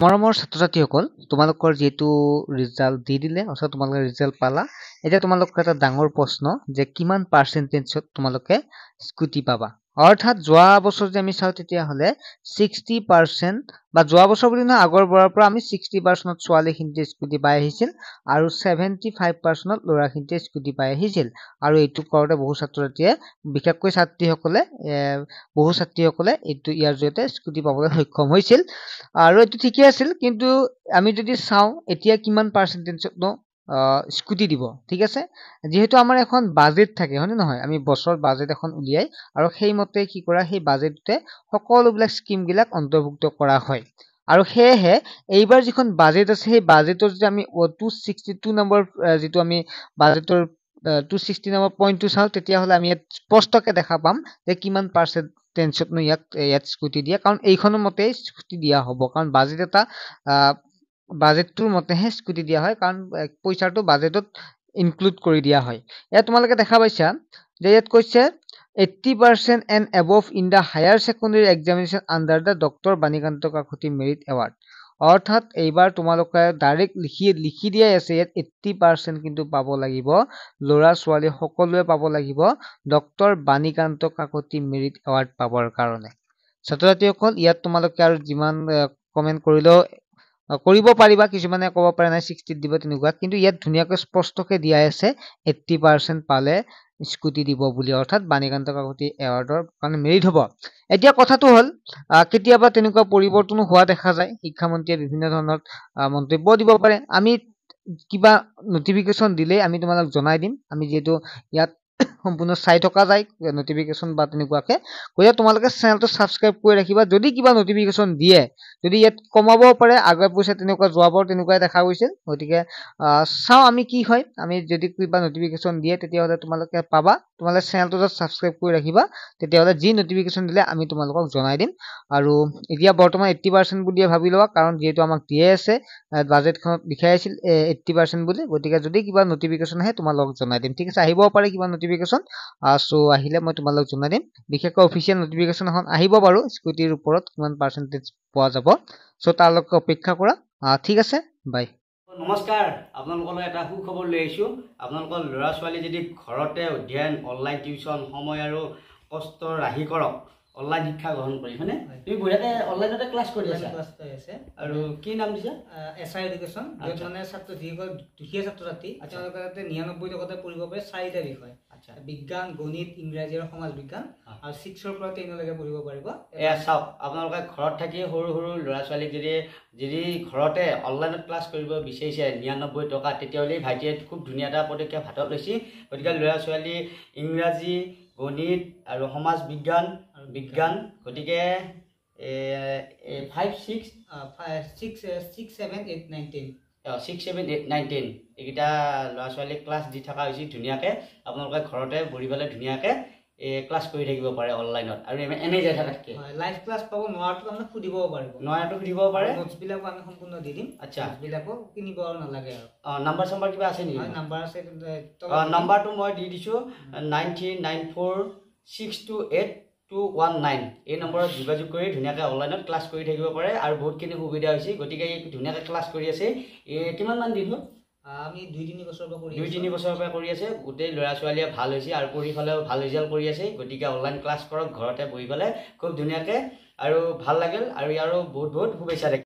মৰমৰ ছাত্ৰ-ছাত্ৰীসকল, তোমালোকৰ যিহেতু ৰিজাল্ট দি দিলে, অৰ্থাৎ তোমালোকে ৰিজাল্ট পালা। এতিয়া তোমালোকৰ এটা ডাঙৰ প্ৰশ্ন যে কিমান পাৰ্চেণ্টেজত তোমালোকে স্কুটি পাবা। অৰ্থাৎ যোৱা বছৰ যে আমি চাওঁ তেতিয়াহ'লে 60% বা যোৱা বছৰ বুলি নহয়, আগৰ বাৰৰ পৰা আমি 60% ছোৱালীখিনিতে স্কুটি পাই আহিছিল আৰু 75% ল'ৰাখিনিতে স্কুটি পাই আহিছিল। আৰু এইটো কৰোঁতে বহু ছাত্ৰ-ছাত্ৰীয়ে, বিশেষকৈ বহু ছাত্ৰীসকলে ইয়াৰ জৰিয়তে স্কুটি পাবলৈ সক্ষম হৈছিল। আৰু এইটো ঠিকে আছিল, কিন্তু আমি যদি চাওঁ এতিয়া কিমান পাৰ্চেণ্টেজতনো স্কুটি দিব, ঠিক আছে। যিহেতু আমাৰ এখন বাজেট থাকে, হয়নে নহয়, আমি বছৰত বাজেট এখন উলিয়াই আৰু সেইমতে কি কৰা, সেই বাজেটতে সকলোবিলাক স্কিমবিলাক অন্তৰ্ভুক্ত কৰা হয়। আৰু সেয়েহে এইবাৰ যিখন বাজেট আছে, সেই বাজেটৰ যদি আমি 262 নম্বৰ যিটো আমি বাজেটৰ 260 নম্বৰ পইণ্টটো চাওঁ, তেতিয়াহ'লে আমি ইয়াত স্পষ্টকে দেখা পাম যে কিমান পাৰ্চেণ্টেজতনো ইয়াত স্কুটি দিয়ে, কাৰণ এইখনৰ মতেই স্কুটি দিয়া হ'ব, কাৰণ বাজেটটোৰ মতেহে স্কুটি দিয়া হয়, কাৰণ পইচাটো বাজেটত ইনক্লুড কৰি দিয়া হয়। ইয়াত তোমালোকে দেখা পাইছা যে ইয়াত কৈছে 80% and above in the higher secondary examination under the Dr. Banikanta Kakuti Merit Award. অৰ্থাৎ এইবাৰ তোমালোকে ডাইৰেক্ট লিখি দিয়াই আছে, ইয়াত 80% কিন্তু পাব লাগিব, ল'ৰা ছোৱালী সকলোৱে পাব লাগিব doctor Banikanta Kakati merit award পাবৰ কাৰণে। ছাত্ৰ-ছাত্ৰীসকল, ইয়াত তোমালোকে আৰু যিমান কমেণ্ট কৰিলেও কৰিব পাৰিবা, কিছুমানে ক'ব পাৰে নাই 60 দিব তেনেকুৱা, কিন্তু ইয়াত ধুনীয়াকৈ স্পষ্টকে দিয়া আছে 80% পালে স্কুটি দিব বুলি, অৰ্থাৎ বাণীকান্ত কাকতি এৱাৰ্ডৰ কাৰণে মেৰিট হ'ব। এতিয়া কথাটো হ'ল, কেতিয়াবা তেনেকুৱা পৰিৱৰ্তনো হোৱা দেখা যায়, শিক্ষামন্ত্ৰীয়ে বিভিন্ন ধৰণৰ মন্তব্য দিব পাৰে। আমি কিবা নটিফিকেশ্যন দিলেই আমি তোমালোক জনাই দিম, আমি যিহেতু ইয়াত সম্পূৰ্ণ চাই থকা যায় নটিফিকেশ্যন বা তেনেকুৱাকে। গতিকে তোমালোকে চেনেলটো ছাবস্ক্ৰাইব কৰি ৰাখিবা, যদি কিবা নটিফিকেশ্যন দিয়ে, যদি ইয়াত কমাবও পাৰে, আগে পইচা তেনেকুৱা যোৱাবাৰ তেনেকুৱাই দেখা গৈছিল। গতিকে চাওঁ আমি কি হয়, আমি যদি কিবা নটিফিকেশ্যন দিয়ে তেতিয়াহ'লে তোমালোকে পাবা। তোমালোকে চেনেলটো ছাবস্ক্ৰাইব কৰি ৰাখিবা, তেতিয়াহ'লে যি নটিফিকেশ্যন দিলে আমি তোমালোকক জনাই দিম। আৰু এতিয়া বৰ্তমান 80% বুলিয়ে ভাবি লোৱা, কাৰণ যিহেতু আমাক দিয়ে আছে, বাজেটখনত লিখাই আছিল 80% বুলি। গতিকে যদি কিবা নটিফিকেশ্যন আহে তোমালোকক জনাই দিম, ঠিক আছে। আহিবও পাৰে কিবা নটিফিকেশ্যন, আহিলে মই তোমালোকক জনাই দিম। বিশেষকৈ অফিচিয়েল নটিফিকেশ্যন এখন আহিব বাৰু, স্কুটিৰ ওপৰত কিমান পাৰ্চেণ্টেজ পোৱা যাব। তাৰলৈকে অপেক্ষা কৰা, ঠিক আছে, বাই। নমস্কাৰ, আপোনালোকলৈ এটা সুখবৰ লৈ আহিছোঁ। আপোনালোকৰ ল'ৰা ছোৱালী যদি ঘৰতে অধ্যয়ন, অনলাইন টিউশ্যন, সময় আৰু কষ্ট ৰাহি কৰক, অনলাইন শিক্ষা গ্ৰহণ কৰি, হয়নে? তুমি বঢ়িয়াকৈ অনলাইনতে ক্লাছ কৰি আছা। আৰু কি নাম দিছা? SR এডুকেশ্যন, য'ত মানে যিসকল দুখীয়া ছাত্ৰ ছাত্ৰী তেওঁলোকে 99% পঢ়িব পাৰে 4টা বিষয়, বিজ্ঞান, গণিত, ইংৰাজী আৰু সমাজ বিজ্ঞান, আৰু 6ৰ পৰা 10লৈকে পঢ়িব পাৰিব। এয়া চাওক, আপোনালোকে ঘৰত থাকি সৰু সৰু ল'ৰা ছোৱালীক যদি ঘৰতে অনলাইনত ক্লাছ কৰিব বিচাৰিছে 99 টকা, তেতিয়াহ'লে ভাইটিয়ে খুব ধুনীয়া এটা পদক্ষেপ হাতত লৈছে। গতিকে ল'ৰা ছোৱালী ইংৰাজী, গণিত আৰু সমাজ বিজ্ঞান, গতিকে 5, 6, 7, 8, 9, 10 6, 7, 8, 9, 10 এইকেইটা ল'ৰা ছোৱালীক ক্লাছ দি থকা হৈছে ধুনীয়াকৈ। আপোনালোকে ঘৰতে বহি পেলাই ধুনীয়াকৈ ক্লাছ কৰি থাকিব পাৰে অনলাইনত, আৰু এনেই যাই থাকাতকৈ লাইভ ক্লাছ পাব। নোৱাৰাটো আমি সুধিবও পাৰিব, সুধিব পাৰে। নোটছবিলাকো আমি সম্পূৰ্ণ দি দিম। আচ্ছা, নোটছবিলাকো কিনিব নালাগে আৰু। নাম্বাৰ চাম্বাৰ কিবা আছে নেকি? নাম্বাৰ আছে, নাম্বাৰটো মই দি দিছোঁ 9394628219। এই নম্বৰত যোগাযোগ কৰি ধুনীয়াকৈ অনলাইনত ক্লাছ কৰি থাকিব পাৰে, আৰু বহুতখিনি সুবিধা হৈছে। গতিকে ধুনীয়াকৈ ক্লাছ কৰি আছে। কিমানমান দিন হ'ল? আমি 2-3 বছৰৰ পৰা কৰি 2-3 বছৰৰ পৰা কৰি আছে। গোটেই ল'ৰা ছোৱালীয়ে ভাল হৈছে আৰু পঢ়ি পেলাইও ভাল ৰিজাল্ট কৰি আছে। গতিকে অনলাইন ক্লাছ কৰক ঘৰতে বহি পেলাই, খুব ধুনীয়াকৈ, আৰু ভাল লাগিল, আৰু ইয়াৰো বহুত বহুত শুভেচ্ছা থাকিল।